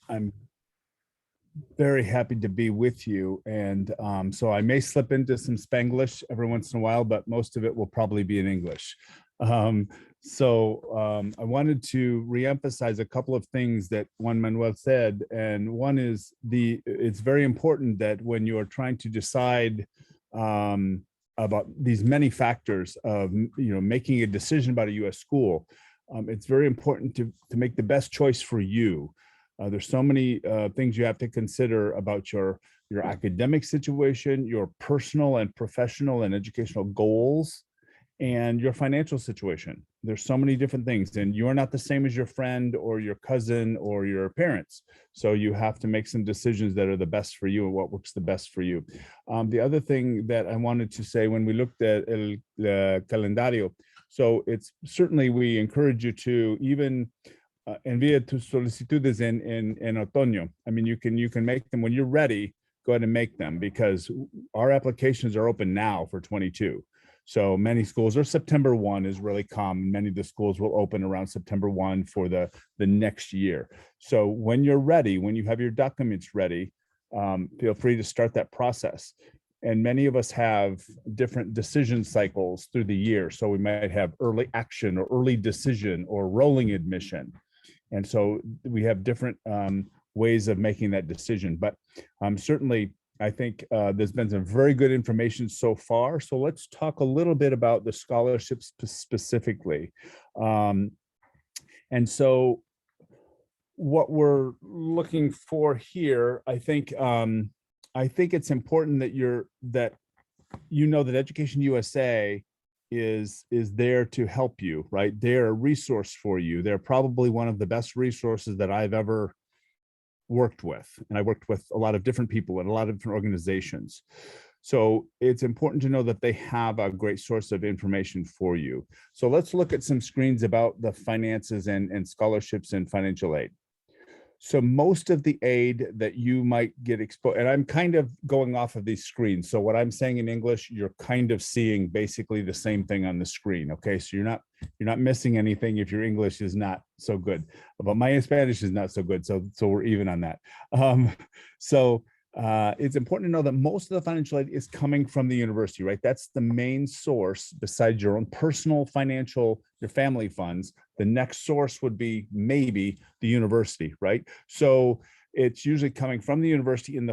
I'm very happy to be with you. And so I may slip into some Spanglish every once in a while, but most of it will probably be in English. I wanted to reemphasize a couple of things that Juan Manuel said. And one is it's very important that when you are trying to decide about these many factors of, making a decision about a U.S. school, it's very important to make the best choice for you. There's so many things you have to consider about your academic situation, your personal and professional and educational goals, and your financial situation. There's so many different things, and you're not the same as your friend or your cousin or your parents. So you have to make some decisions that are the best for you and what works the best for you. The other thing that I wanted to say when we looked at el calendario, so it's certainly we encourage you to even envía tus solicitudes en otoño. I mean, you can make them when you're ready. Go ahead and make them, because our applications are open now for 22. So many schools, or September 1 is really common. Many of the schools will open around September 1 for the next year. So when you're ready, when you have your documents ready, feel free to start that process. And many of us have different decision cycles through the year. So we might have early action or early decision or rolling admission. And so we have different ways of making that decision. But certainly, I think there's been some very good information so far. So let's talk a little bit about the scholarships specifically. And so what we're looking for here, I think it's important that you know that Education USA is there to help you, right? They're a resource for you. They're probably one of the best resources that I've ever worked with. And I worked with a lot of different people and a lot of different organizations. So it's important to know that they have a great source of information for you. So let's look at some screens about the finances and scholarships and financial aid. So most of the aid that you might get exposed, and I'm kind of going off of these screens. So what I'm saying in English, you're kind of seeing basically the same thing on the screen. Okay, so you're not missing anything if your English is not so good, but my Spanish is not so good. So we're even on that. It's important to know that most of the financial aid is coming from the university, right? That's the main source besides your own personal financial, your family funds. The next source would be maybe the university, right? So it's usually coming from the university in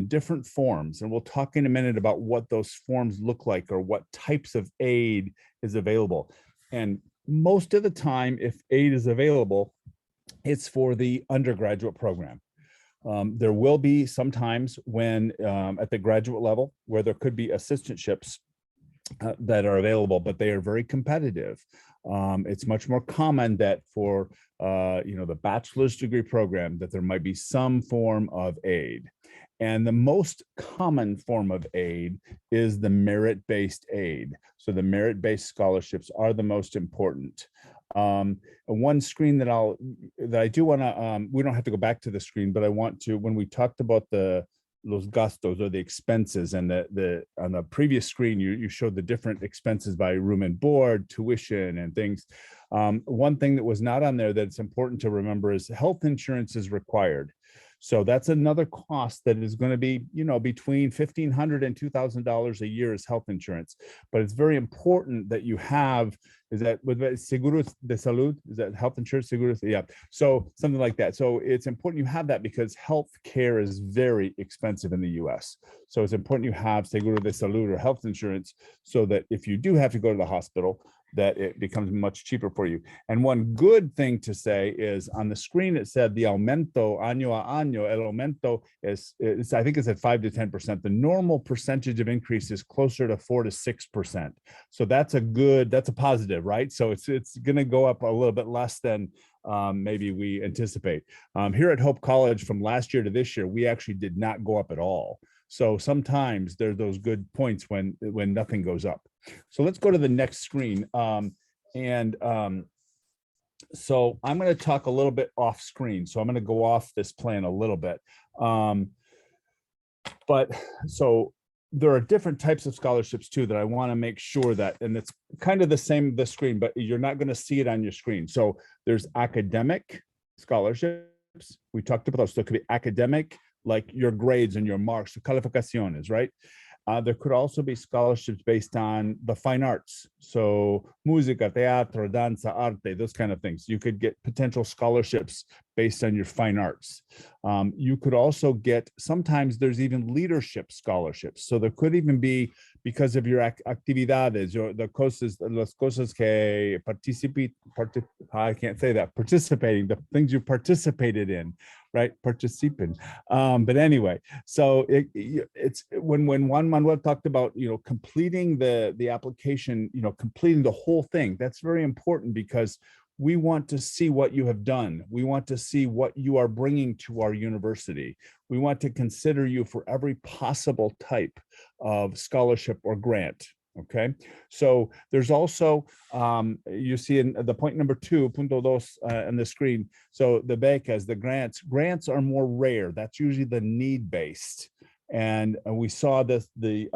different forms. And we'll talk in a minute about what those forms look like or what types of aid is available. And most of the time, if aid is available, it's for the undergraduate program. There will be sometimes when at the graduate level where there could be assistantships that are available, but they are very competitive. It's much more common that for the bachelor's degree program that there might be some form of aid. And the most common form of aid is the merit-based aid. So the merit-based scholarships are the most important. One screen that I do want to, we don't have to go back to the screen, but I want to, when we talked about los gastos or the expenses, and on the previous screen, you showed the different expenses by room and board, tuition and things. One thing that was not on there that's important to remember is health insurance is required. So that's another cost that is going to be, between $1,500 and $2,000 a year is health insurance. But it's very important that you have, is that with Seguros de Salud, is that health insurance, Seguros? Yeah. So something like that. So it's important you have that because health care is very expensive in the US. So it's important you have Seguros de Salud or health insurance so that if you do have to go to the hospital, that it becomes much cheaper for you. And one good thing to say is on the screen, it said the aumento año a año, el aumento is I think it's at 5 to 10%. The normal percentage of increase is closer to 4 to 6%. So that's a positive, right? So it's going to go up a little bit less than maybe we anticipate. Here at Hope College from last year to this year, we actually did not go up at all. So sometimes there are those good points when nothing goes up. So let's go to the next screen. So I'm going to talk a little bit off screen. So I'm going to go off this plan a little bit. But so there are different types of scholarships too that I want to make sure that, and it's kind of the same the screen, but you're not going to see it on your screen. So there's academic scholarships, We talked about those. So it could be academic, like your grades and your marks, calificaciones, right? There could also be scholarships based on the fine arts. So música, teatro, danza, arte, those kind of things. You could get potential scholarships based on your fine arts. You could also get, sometimes there's even leadership scholarships. So there could even be, because of your actividades, or the cosas, las cosas que I can't say that, participating, the things you participated in, right? Participen. But anyway, so it's when Juan Manuel talked about, completing the application, completing the whole thing, that's very important, because we want to see what you have done. We want to see what you are bringing to our university. We want to consider you for every possible type of scholarship or grant. Okay, so there's also, you see in the point number 2, punto dos, on the screen. So the becas, the grants are more rare. That's usually the need-based. And we saw this, the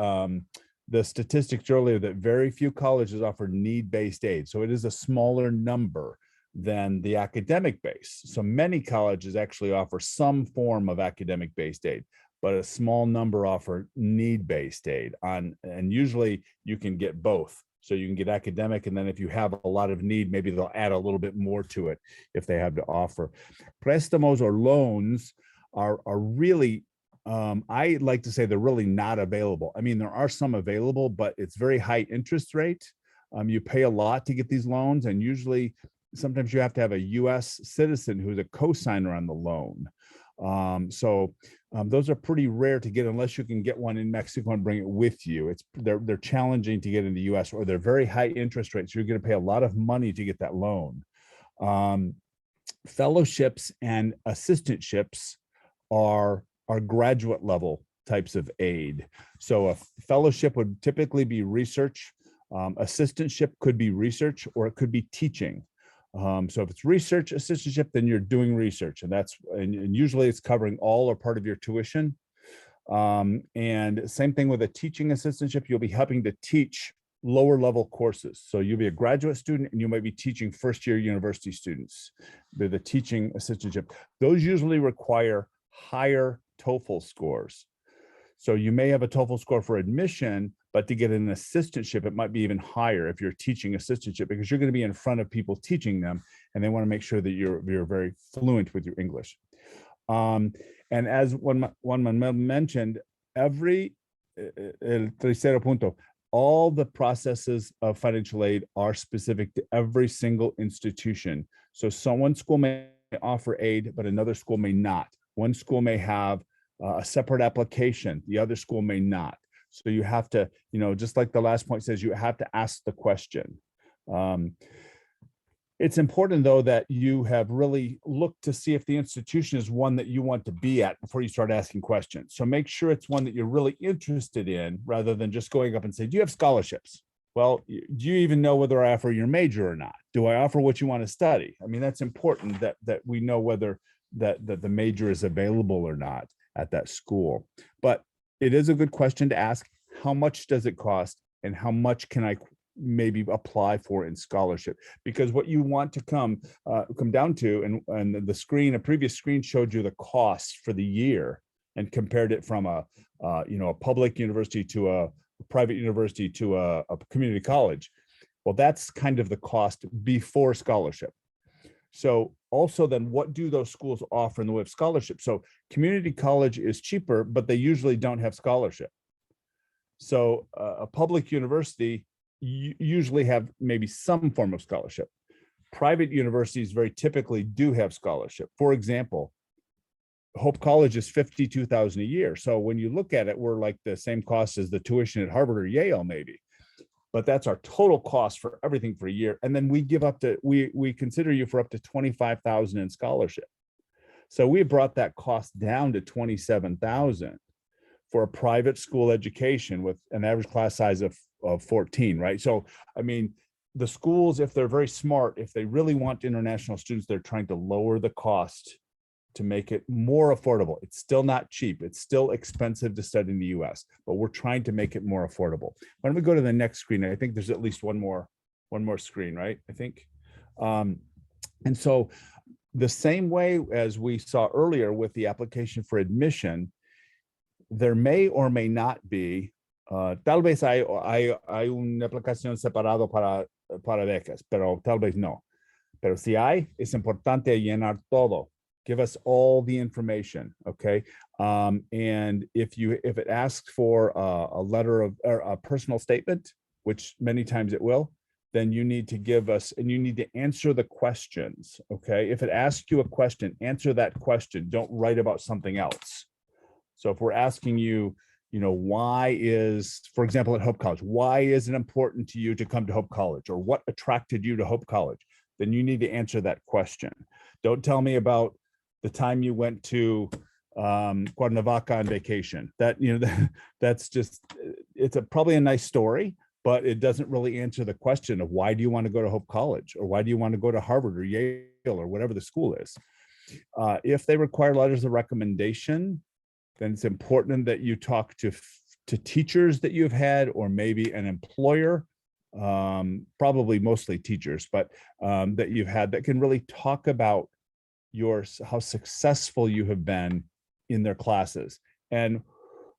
statistics earlier, that very few colleges offer need-based aid. So it is a smaller number than the academic base. So many colleges actually offer some form of academic-based aid, but a small number offer need-based aid and usually you can get both. So you can get academic, and then if you have a lot of need, maybe they'll add a little bit more to it if they have to offer. Préstamos or loans are really, I like to say they're really not available. I mean, there are some available, but it's very high interest rate. You pay a lot to get these loans, and usually sometimes you have to have a US citizen who's a co-signer on the loan. Those are pretty rare to get unless you can get one in Mexico and bring it with you. They're challenging to get in the US, or they're very high interest rates. You're going to pay a lot of money to get that loan. Fellowships and assistantships are graduate level types of aid. So a fellowship would typically be research. Assistantship could be research, or it could be teaching. So if it's research assistantship, then you're doing research, and usually it's covering all or part of your tuition. And same thing with a teaching assistantship, you'll be helping to teach lower level courses. So you'll be a graduate student and you might be teaching first year university students. They're the teaching assistantship. Those usually require higher TOEFL scores. So you may have a TOEFL score for admission, but to get an assistantship, it might be even higher if you're teaching assistantship, because you're going to be in front of people teaching them, and they want to make sure that you're very fluent with your English. And as Juan Manuel mentioned, el tercero punto, all the processes of financial aid are specific to every single institution. So one school may offer aid, but another school may not. One school may have a separate application, the other school may not. So you have to, just like the last point says, you have to ask the question. It's important, though, that you have really looked to see if the institution is one that you want to be at before you start asking questions. So make sure it's one that you're really interested in, rather than just going up and say, do you have scholarships? Well, do you even know whether I offer your major or not? Do I offer what you want to study? I mean, that's important that we know whether that the major is available or not at that school. But it is a good question to ask, how much does it cost and how much can I maybe apply for in scholarship? Because what you want to come down to, and the screen, a previous screen showed you the cost for the year and compared it from a public university to a private university to a community college. Well, that's kind of the cost before scholarship. So also then, what do those schools offer in the way of scholarship? So community college is cheaper, but they usually don't have scholarship. So a public university usually have maybe some form of scholarship. Private universities very typically do have scholarship. For example, Hope College is $52,000 a year. So when you look at it, we're like the same cost as the tuition at Harvard or Yale, maybe. But that's our total cost for everything for a year. And then we give up to, we consider you for up to $25,000 in scholarship. So we brought that cost down to $27,000 for a private school education with an average class size of 14, right? So, I mean, the schools, if they're very smart, if they really want international students, they're trying to lower the cost to make it more affordable. It's still not cheap. It's still expensive to study in the US, but we're trying to make it more affordable. Why don't we go to the next screen? I think there's at least one more screen, right? I think. And so the same way as we saw earlier with the application for admission, there may or may not be, tal vez hay una aplicación separado para becas, pero tal vez no. Pero si hay, es importante llenar todo. Give us all the information, okay? And if it asks for a letter of, or a personal statement, which many times it will, then you need to give us, and you need to answer the questions, okay? If it asks you a question, answer that question. Don't write about something else. So if we're asking you, why is, for example, at Hope College, why is it important to you to come to Hope College? Or what attracted you to Hope College? Then you need to answer that question. Don't tell me about the time you went to Cuernavaca on vacation. That's just, it's probably a nice story, but it doesn't really answer the question of why do you want to go to Hope College, or why do you want to go to Harvard or Yale or whatever the school is. If they require letters of recommendation, then it's important that you talk to teachers that you've had, or maybe an employer, probably mostly teachers, but that you've had, that can really talk about how successful you have been in their classes, and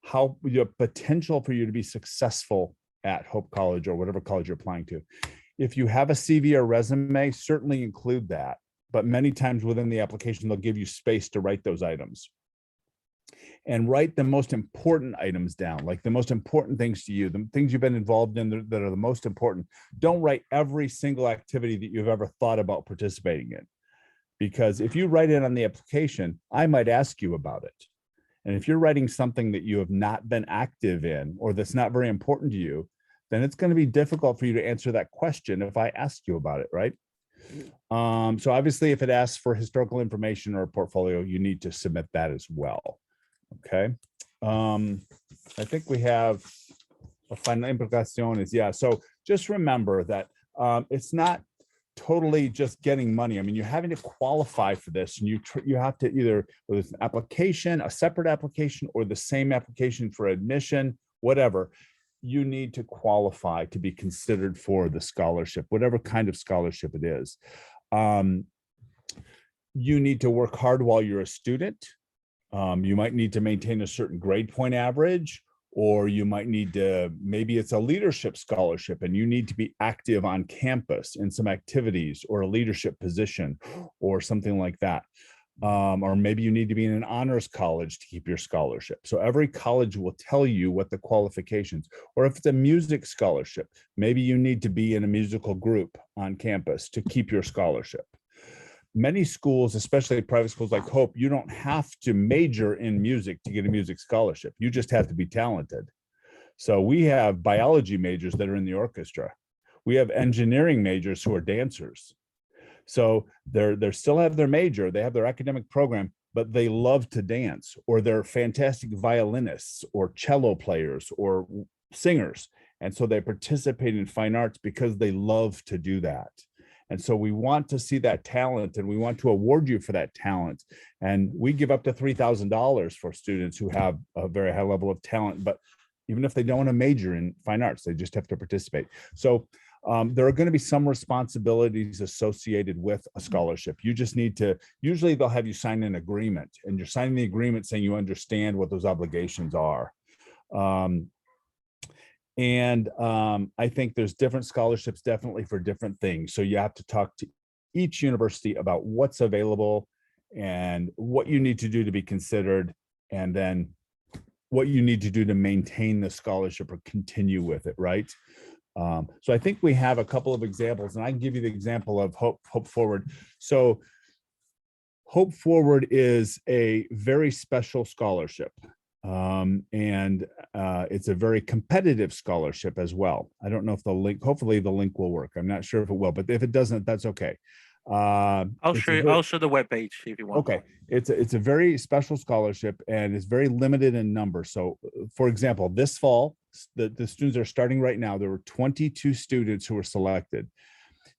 how your potential for you to be successful at Hope College or whatever college you're applying to. If you have a CV or resume, certainly include that, but many times within the application, they'll give you space to write those items. And write the most important items down, like the most important things to you, the things you've been involved in that are the most important. Don't write every single activity that you've ever thought about participating in, because if you write it on the application, I might ask you about it. And if you're writing something that you have not been active in, or that's not very important to you, then it's going to be difficult for you to answer that question if I ask you about it, right? So obviously, if it asks for historical information or a portfolio, you need to submit that as well. Okay. I think we have a final implicaciones. Yeah. So just remember that it's not totally just getting money. I mean, you're having to qualify for this, and you have to either, whether it's an application, a separate application, or the same application for admission, whatever, you need to qualify to be considered for the scholarship, whatever kind of scholarship it is. You need to work hard while you're a student. You might need to maintain a certain grade point average, or you might need to, maybe it's a leadership scholarship and you need to be active on campus in some activities or a leadership position or something like that. Or maybe you need to be in an honors college to keep your scholarship. So every college will tell you what the qualifications, or if it's a music scholarship, maybe you need to be in a musical group on campus to keep your scholarship. Many schools, especially private schools like Hope, you don't have to major in music to get a music scholarship. You just have to be talented. So we have biology majors that are in the orchestra. We have engineering majors who are dancers. So they still have their major, they have their academic program, but they love to dance, or they're fantastic violinists or cello players or singers. And so they participate in fine arts because they love to do that. And so we want to see that talent, and we want to award you for that talent. And we give up to $3,000 for students who have a very high level of talent, but even if they don't want to major in fine arts, they just have to participate. So there are going to be some responsibilities associated with a scholarship. You just need to, usually they'll have you sign an agreement, and you're signing the agreement saying you understand what those obligations are. I think there's different scholarships definitely for different things. So you have to talk to each university about what's available and what you need to do to be considered, and then what you need to do to maintain the scholarship or continue with it, right? So I think we have a couple of examples, and I can give you the example of Hope Forward. So Hope Forward is a very special scholarship. It's a very competitive scholarship as well. I don't know if the link, hopefully the link will work. I'm not sure if it will, but if it doesn't, that's okay. I'll show the webpage if you want. Okay, it's a very special scholarship, and it's very limited in number. So for example, this fall, the students are starting right now. There were 22 students who were selected.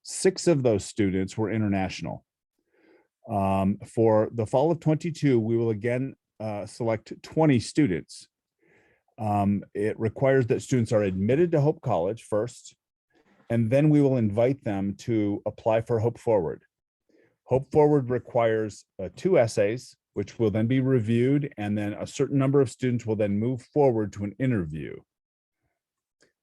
6 of those students were international. For the fall of 22, we will again select 20 students. It requires that students are admitted to Hope College first, and then we will invite them to apply for Hope Forward. Hope Forward requires 2 essays, which will then be reviewed, and then a certain number of students will then move forward to an interview.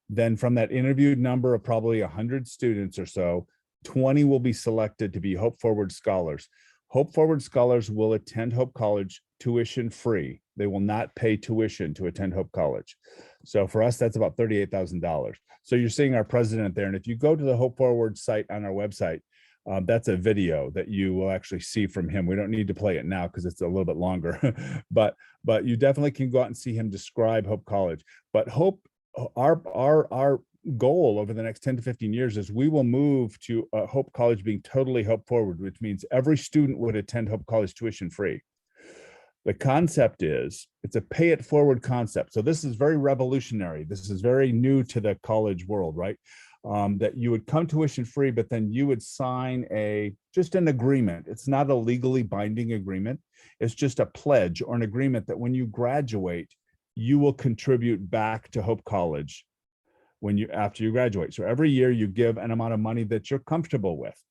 Then from that interviewed number of probably 100 students or so, 20 will be selected to be Hope Forward scholars. Hope Forward scholars will attend Hope College tuition free. They will not pay tuition to attend Hope College. So for us, that's about $38,000. So you're seeing our president there. And if you go to the Hope Forward site on our website, that's a video that you will actually see from him. We don't need to play it now because it's a little bit longer, but you definitely can go out and see him describe Hope College. But Hope, our goal over the next 10 to 15 years is we will move to Hope College being totally Hope Forward, which means every student would attend Hope College tuition free. The concept is it's a pay it forward concept. So this is very revolutionary. This is very new to the college world, right? That you would come tuition free, but then you would sign just an agreement. It's not a legally binding agreement. It's just a pledge or an agreement that when you graduate, you will contribute back to Hope College after you graduate. So every year you give an amount of money that you're comfortable with.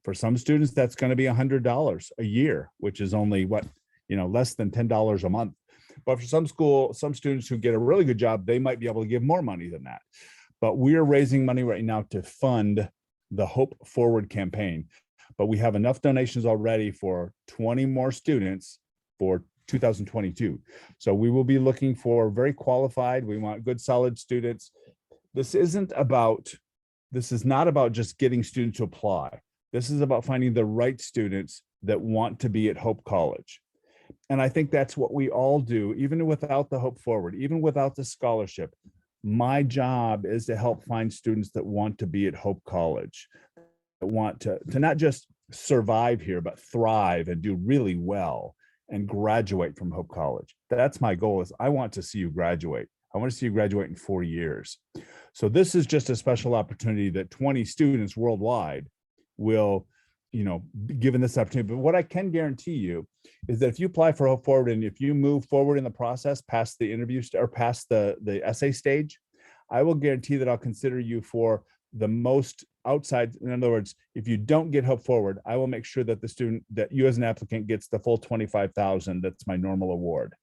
For some students, that's going to be $100 a year, which is only less than $10 a month. But for some students who get a really good job, they might be able to give more money than that. But we are raising money right now to fund the Hope Forward campaign. But we have enough donations already for 20 more students for 2022. So we will be looking for very qualified. We want good, solid students. This is not about just getting students to apply. This is about finding the right students that want to be at Hope College. And I think that's what we all do, even without the Hope Forward, even without the scholarship. My job is to help find students that want to be at Hope College, that want to not just survive here, but thrive and do really well and graduate from Hope College. That's my goal. Is I want to see you graduate. I want to see you graduate in 4 years. So this is just a special opportunity that 20 students worldwide will, given this opportunity. But what I can guarantee you is that if you apply for Hope Forward and if you move forward in the process past the interview or past the essay stage, I will guarantee that I'll consider you for the most outside. In other words, if you don't get Hope Forward, I will make sure that that you as an applicant gets the full $25,000. That's my normal award.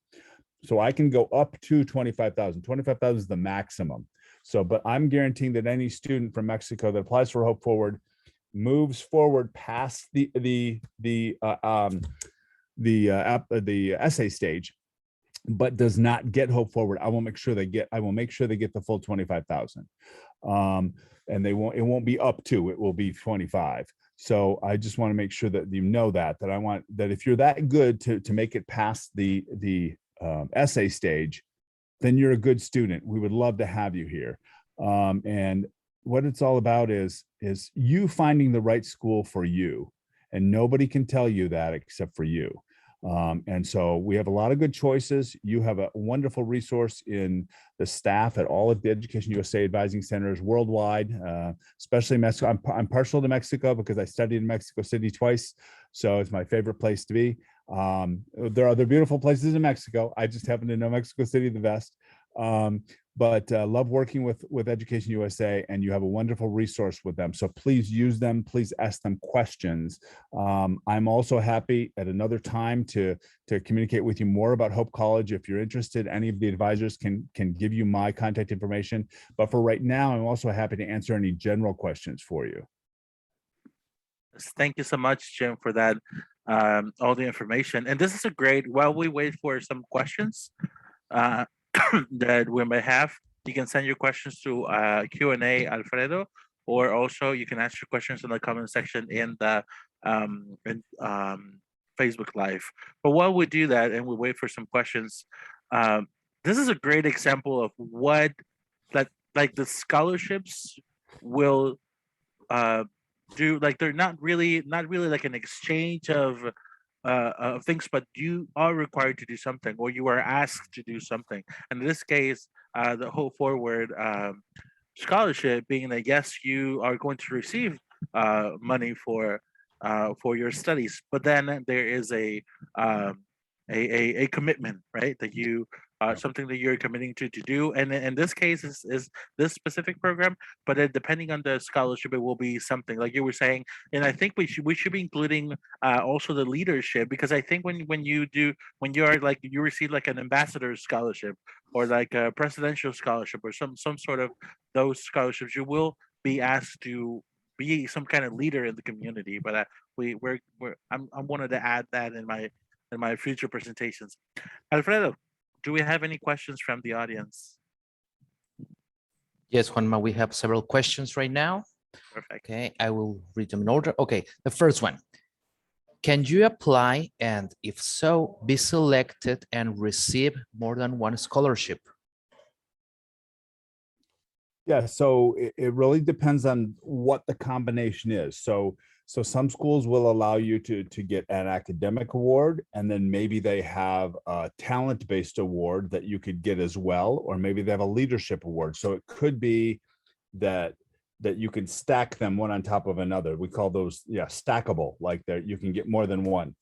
So I can go up to $25,000. $25,000 is the maximum. So, but I'm guaranteeing that any student from Mexico that applies for Hope Forward moves forward past the essay stage, but does not get Hope Forward. I will make sure they get the full 25,000. And it won't be up to, it will be 25. So I just want to make sure that you know that I want that if you're that good to make it past the essay stage, then you're a good student. We would love to have you here. And what it's all about is you finding the right school for you, and nobody can tell you that except for you. And so we have a lot of good choices. You have a wonderful resource in the staff at all of the Education USA advising centers worldwide, especially Mexico. I'm partial to Mexico because I studied in Mexico City twice. So it's my favorite place to be. There are other beautiful places in Mexico. I just happen to know Mexico City the best. But love working with Education USA, and you have a wonderful resource with them. So please use them. Please ask them questions. I'm also happy at another time to communicate with you more about Hope College. If you're interested, any of the advisors can give you my contact information. But for right now, I'm also happy to answer any general questions for you. Thank you so much, Jim, for that, all the information. And this is a great, while we wait for some questions that we may have, you can send your questions to Q&A Alfredo, or also you can ask your questions in the comment section in the Facebook Live. But while we do that and we wait for some questions, this is a great example of what like the scholarships will do. Like they're not really like an exchange of things, but you are required to do something, or you are asked to do something. And in this case, the Hope Forward scholarship, being that yes, you are going to receive money for your studies, but then there is a commitment, right? That you something that you're committing to do. And in this case is this specific program, but depending on the scholarship, it will be something like you were saying. And I think we should be including also the leadership, because I think when you are like you receive like an ambassador scholarship or like a presidential scholarship or some sort of those scholarships, you will be asked to be some kind of leader in the community. But I wanted to add that in my future presentations. Alfredo, do we have any questions from the audience? Yes, Juanma, we have several questions right now. Perfect. Okay, I will read them in order. Okay, the first one. Can you apply, and if so, be selected and receive more than one scholarship? Yeah, so it really depends on what the combination is. So some schools will allow you to get an academic award, and then maybe they have a talent-based award that you could get as well, or maybe they have a leadership award. So it could be that you can stack them one on top of another. We call those, yeah, stackable, like that you can get more than one.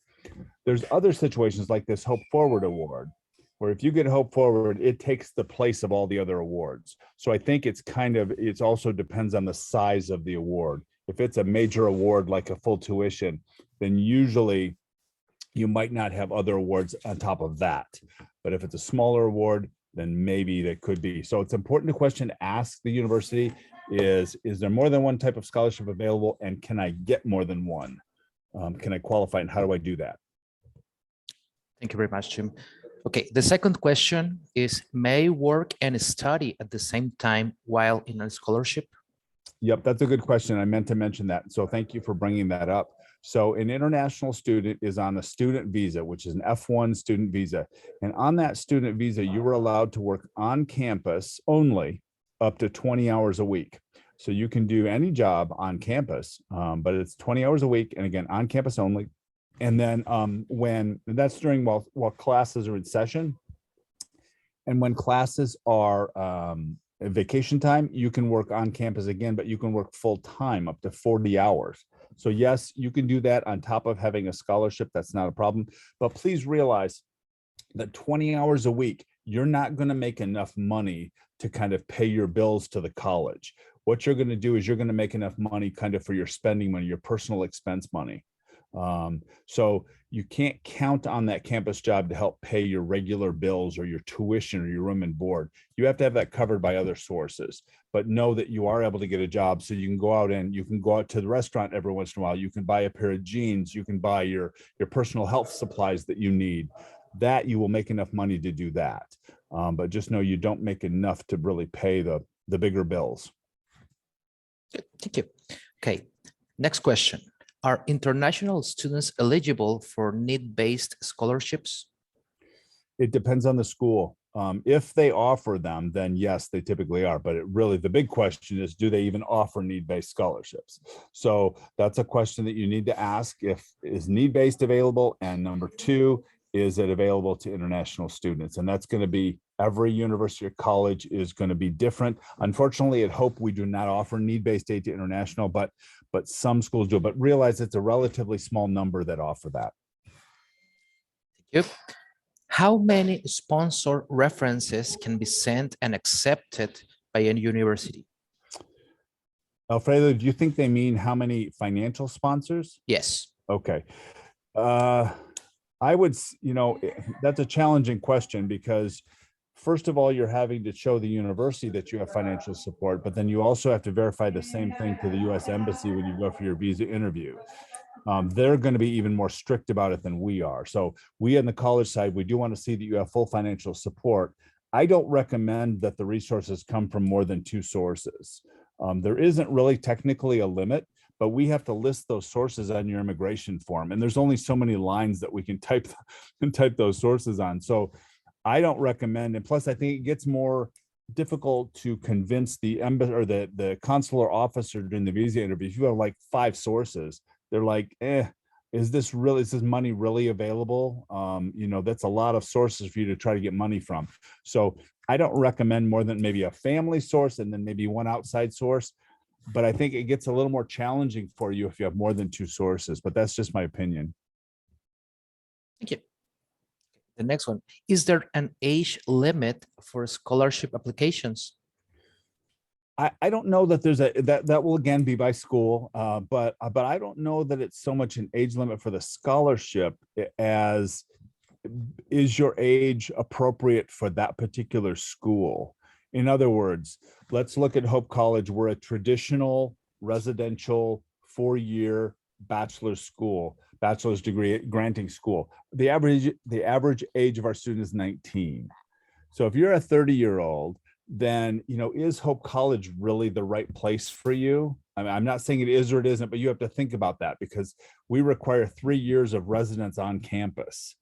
There's other situations like this Hope Forward Award, where if you get Hope Forward, it takes the place of all the other awards. So I think it's also depends on the size of the award. If it's a major award like a full tuition, then usually you might not have other awards on top of that. But if it's a smaller award, then maybe that could be. So it's important question to ask the university is there more than one type of scholarship available, and can I get more than one? Can I qualify, and how do I do that? Thank you very much, Jim. Okay, the second question is, may I work and study at the same time while in a scholarship? Yep, that's a good question. I meant to mention that. So thank you for bringing that up. So an international student is on a student visa, which is an F1 student visa. And on that student visa, you were allowed to work on campus only up to 20 hours a week. So you can do any job on campus, but it's 20 hours a week. And again, on campus only. And then when that's during while classes are in session, and when classes are vacation time, you can work on campus again, but you can work full time up to 40 hours. So yes, you can do that on top of having a scholarship. That's not a problem. But please realize that 20 hours a week, you're not going to make enough money to kind of pay your bills to the college. What you're going to do is you're going to make enough money kind of for your spending money, your personal expense money. So you can't count on that campus job to help pay your regular bills or your tuition or your room and board. You have to have that covered by other sources, but know that you are able to get a job so you can go out and you can go out to the restaurant every once in a while. You can buy a pair of jeans, you can buy your personal health supplies that you need. That you will make enough money to do that. But just know you don't make enough to really pay the bigger bills. Good, thank you. Okay, next question. Are international students eligible for need-based scholarships? It depends on the school. If they offer them, then yes, they typically are. But the big question is, do they even offer need-based scholarships? So that's a question that you need to ask. Is need-based available? And number two, is it available to international students? And that's going to be every university or college is going to be different. Unfortunately, at Hope, we do not offer need-based aid to international, but some schools do. But realize it's a relatively small number that offer that. Thank you. How many sponsor references can be sent and accepted by any university? Alfredo, do you think they mean how many financial sponsors? Yes. Okay. I would, that's a challenging question because first of all, you're having to show the university that you have financial support, but then you also have to verify the same thing to the US Embassy when you go for your visa interview. They're going to be even more strict about it than we are. So we on the college side, we do want to see that you have full financial support. I don't recommend that the resources come from more than two sources. There isn't really technically a limit, but we have to list those sources on your immigration form. And there's only so many lines that we can type those sources on. So I don't recommend, and plus I think it gets more difficult to convince the embassy or the consular officer during the visa interview. If you have like 5 sources, they're like, is this money really available? That's a lot of sources for you to try to get money from. So I don't recommend more than maybe a family source and then maybe one outside source. But I think it gets a little more challenging for you if you have more than 2 sources, but that's just my opinion. Thank you. The next one, is there an age limit for scholarship applications? I don't know that there's that will again be by school, but I don't know that it's so much an age limit for the scholarship as is your age appropriate for that particular school? In other words, let's look at Hope College. We're a traditional residential 4-year bachelor's school, bachelor's degree granting school. The average age of our student is 19. So if you're a 30-year-old, then, is Hope College really the right place for you? I mean, I'm not saying it is or it isn't, but you have to think about that because we require 3 years of residence on campus.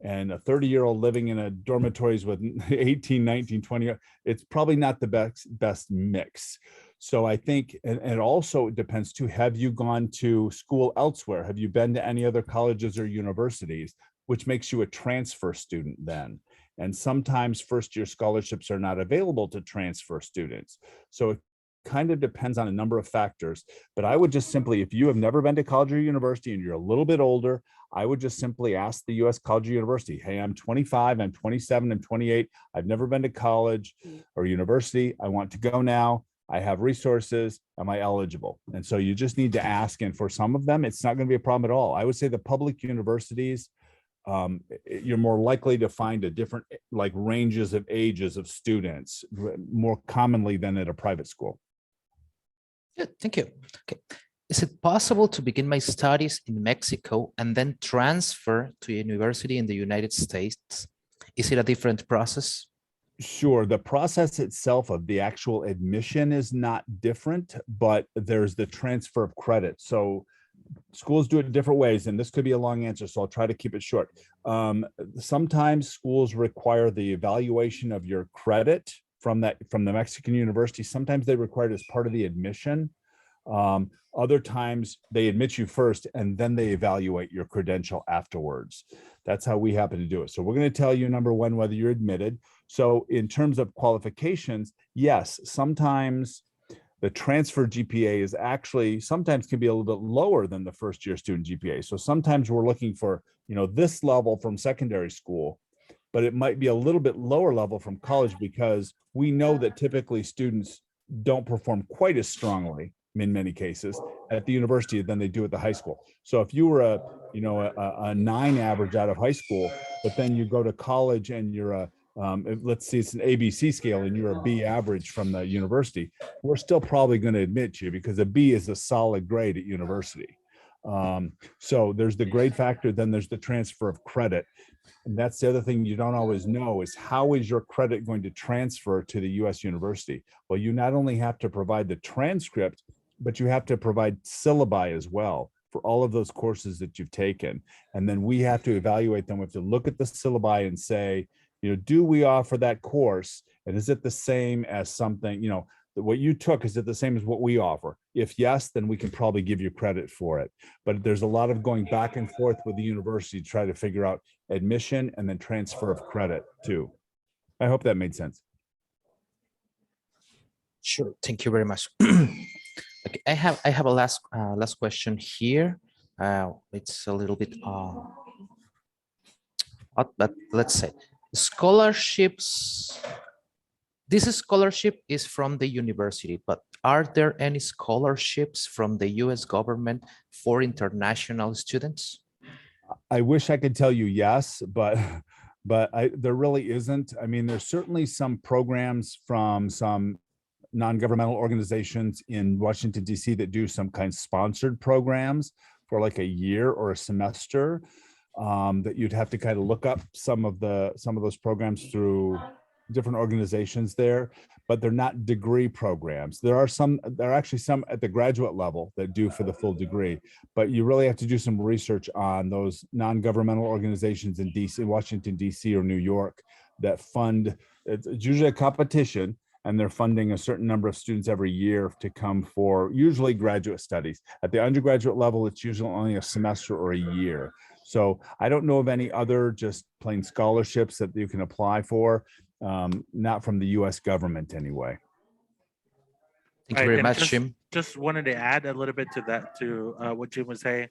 And a 30-year-old living in a dormitories with 18, 19, 20, it's probably not the best mix. So I think, and it also depends too, have you gone to school elsewhere? Have you been to any other colleges or universities, which makes you a transfer student then? And sometimes first-year scholarships are not available to transfer students. So it kind of depends on a number of factors. But I would just simply, if you have never been to college or university and you're a little bit older, I would just simply ask the U.S. College or University, hey, I'm 25, I'm 27, I'm 28. I've never been to college or university. I want to go now. I have resources. Am I eligible? And so you just need to ask. And for some of them, it's not going to be a problem at all. I would say the public universities, you're more likely to find a different like ranges of ages of students more commonly than at a private school. Good, thank you. Okay. Is it possible to begin my studies in Mexico and then transfer to a university in the United States? Is it a different process? Sure. The process itself of the actual admission is not different, but there's the transfer of credit. So schools do it in different ways, and this could be a long answer, so I'll try to keep it short. Sometimes schools require the evaluation of your credit from the Mexican university. Sometimes they require it as part of the admission. Other times they admit you first and then they evaluate your credential afterwards. That's how we happen to do it. So we're going to tell you, number one, whether you're admitted. So in terms of qualifications, yes, sometimes the transfer GPA is actually sometimes can be a little bit lower than the first year student GPA. So sometimes we're looking for, this level from secondary school, but it might be a little bit lower level from college because we know that typically students don't perform quite as strongly in many cases at the university than they do at the high school. So if you were a 9 average out of high school, but then you go to college and you're a let's see, it's an ABC scale and you're a B average from the university, we're still probably going to admit you because a B is a solid grade at university. So there's the grade factor, then there's the transfer of credit. And that's the other thing you don't always know is how is your credit going to transfer to the US university? Well, you not only have to provide the transcript, but you have to provide syllabi as well for all of those courses that you've taken. And then we have to evaluate them. We have to look at the syllabi and say, do we offer that course? And is it the same as something, what you took, is it the same as what we offer? If yes, then we can probably give you credit for it. But there's a lot of going back and forth with the university to try to figure out admission and then transfer of credit too. I hope that made sense. Sure, thank you very much. Okay, I have a last question here. It's a little bit odd, but let's say scholarships. This scholarship is from the university, but are there any scholarships from the US government for international students? I wish I could tell you yes, but there really isn't. I mean, there's certainly some programs from some non-governmental organizations in Washington, D.C. that do some kind of sponsored programs for like a year or a semester that you'd have to kind of look up some of those programs through different organizations there, but they're not degree programs. There are actually some at the graduate level that do for the full degree, but you really have to do some research on those non-governmental organizations in DC, Washington, DC or New York that fund, it's usually a competition, and they're funding a certain number of students every year to come for usually graduate studies. At the undergraduate level, it's usually only a semester or a year. So I don't know of any other just plain scholarships that you can apply for, not from the US government anyway. Thank you very much, Jim. Just wanted to add a little bit to that, to what Jim was saying.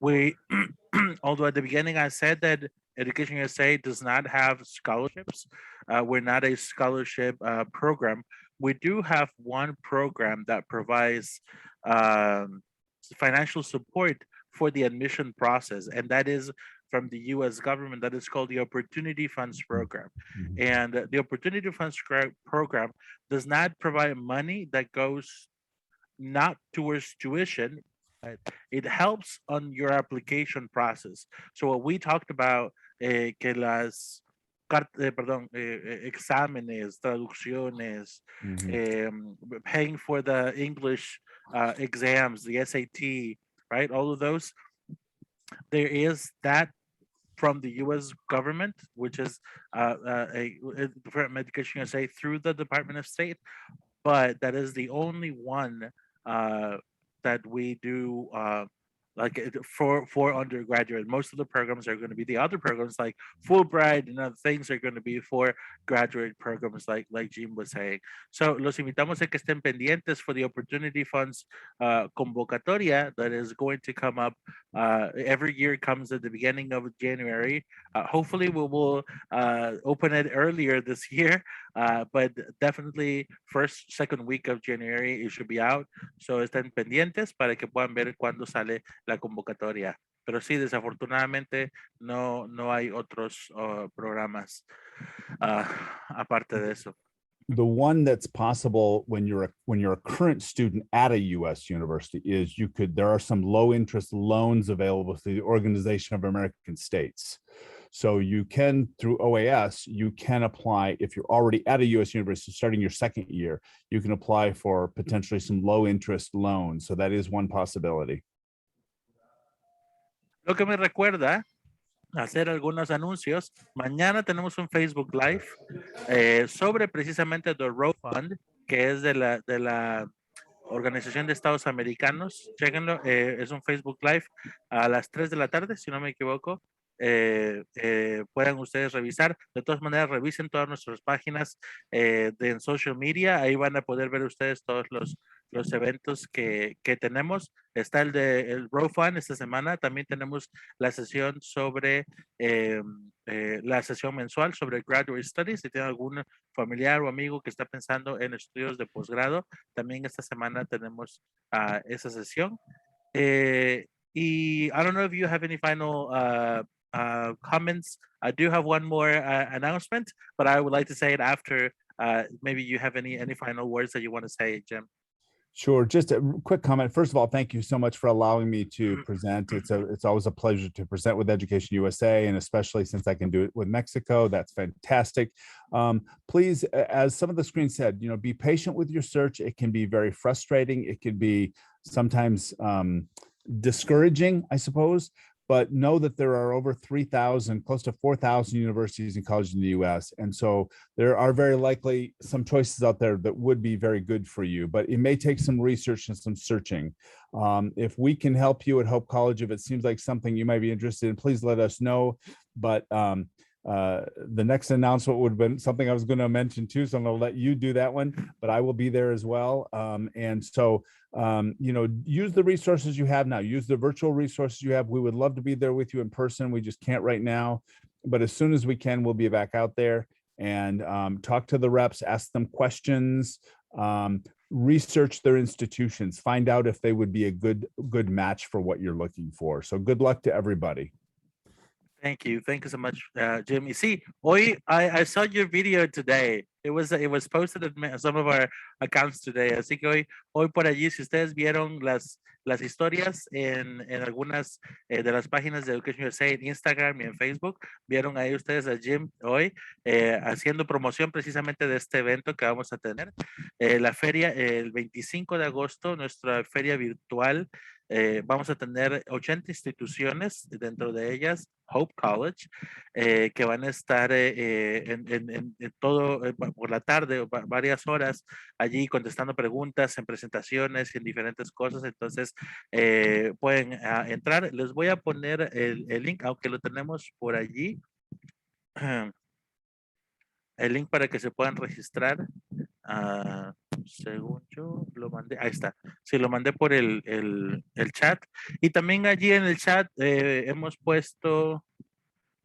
We, although at the beginning I said that Education USA does not have scholarships. We're not a scholarship program. We do have one program that provides financial support for the admission process, and that is from the U.S. government. That is called the Opportunity Funds Program. And the Opportunity Funds Program does not provide money that goes not towards tuition. It helps on your application process. So what we talked about, que las exámenes, traducciones, paying for the English exams, the SAT, right? All of those. There is that from the U.S. government, which is Department of Education USA through the Department of State, but that is the only one that we do for undergraduate. Most of the programs are going to be, the other programs like Fulbright and other things are going to be for graduate programs like Jim was saying. So los invitamos a que estén pendientes for the Opportunity Funds convocatoria that is going to come up every year. Comes at the beginning of January. Hopefully we will open it earlier this year, but definitely second week of January it should be out. So estén pendientes para que puedan ver cuándo sale la convocatoria. Pero sí, desafortunadamente no hay otros programas aparte de eso. The one that's possible when you're a current student at a U.S. university is there are some low interest loans available through the Organization of American States. So you can, through OAS, you can apply, if you're already at a U.S. university starting your second year, you can apply for potentially some low interest loans. So that is one possibility. Lo que me recuerda hacer algunos anuncios. Mañana tenemos un Facebook Live sobre precisamente The Road Fund, que es de la Organización de Estados Americanos. Chéquenlo, es un Facebook Live a las 3 de la tarde, si no me equivoco. Puedan ustedes revisar. De todas maneras, revisen todas nuestras páginas en social media. Ahí van a poder ver ustedes todos los eventos que tenemos. Está el Road Fund esta semana. También tenemos la sesión sobre la sesión mensual sobre Graduate Studies. Si tienen algún familiar o amigo que está pensando en estudios de posgrado, también esta semana tenemos esa sesión. Y I don't know if you have any final comments. I do have one more announcement, but I would like to say it after. Maybe you have any final words that you want to say, Jim. Sure. Just a quick comment. First of all, thank you so much for allowing me to present. It's always a pleasure to present with Education USA, and especially since I can do it with Mexico. That's fantastic. Please, as some of the screen said, be patient with your search. It can be very frustrating. It can be sometimes discouraging, I suppose. But know that there are over 3,000, close to 4,000 universities and colleges in the US. And so there are very likely some choices out there that would be very good for you, but it may take some research and some searching. If we can help you at Hope College, if it seems like something you might be interested in, please let us know. But the next announcement would have been something I was going to mention too, so I'm going to let you do that one, but I will be there as well. And so, use the resources you have now, use the virtual resources you have. We would love to be there with you in person. We just can't right now, but as soon as we can, we'll be back out there and talk to the reps, ask them questions, research their institutions, find out if they would be a good match for what you're looking for. So good luck to everybody. Thank you so much, Jimmy. See, hoy I saw your video today. It was posted in some of our accounts today. Así que hoy por allí, si ustedes vieron las historias en algunas de las páginas de Education USA en Instagram y en Facebook, vieron ahí ustedes a Jim hoy haciendo promoción precisamente de este evento que vamos a tener. La feria, el 25 de agosto, nuestra feria virtual. Vamos a tener 80 instituciones, dentro de ellas Hope College, que van a estar en todo por la tarde, varias horas allí contestando preguntas en presentaciones y en diferentes cosas. Entonces pueden entrar. Les voy a poner el link, aunque lo tenemos por allí, el link para que se puedan registrar. Según yo lo mandé, ahí está, sí, lo mandé por el chat, y también allí en el chat hemos puesto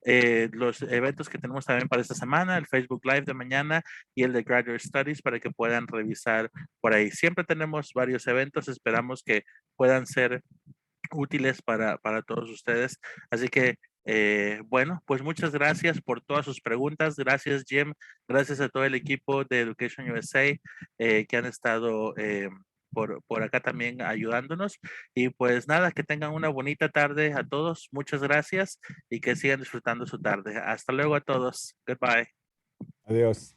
los eventos que tenemos también para esta semana, el Facebook Live de mañana y el de Graduate Studies para que puedan revisar por ahí. Siempre tenemos varios eventos, esperamos que puedan ser útiles para todos ustedes. Así que, bueno, pues muchas gracias por todas sus preguntas. Gracias, Jim. Gracias a todo el equipo de Education USA que han estado por acá también ayudándonos. Y pues nada, que tengan una bonita tarde a todos. Muchas gracias y que sigan disfrutando su tarde. Hasta luego a todos. Goodbye. Adiós.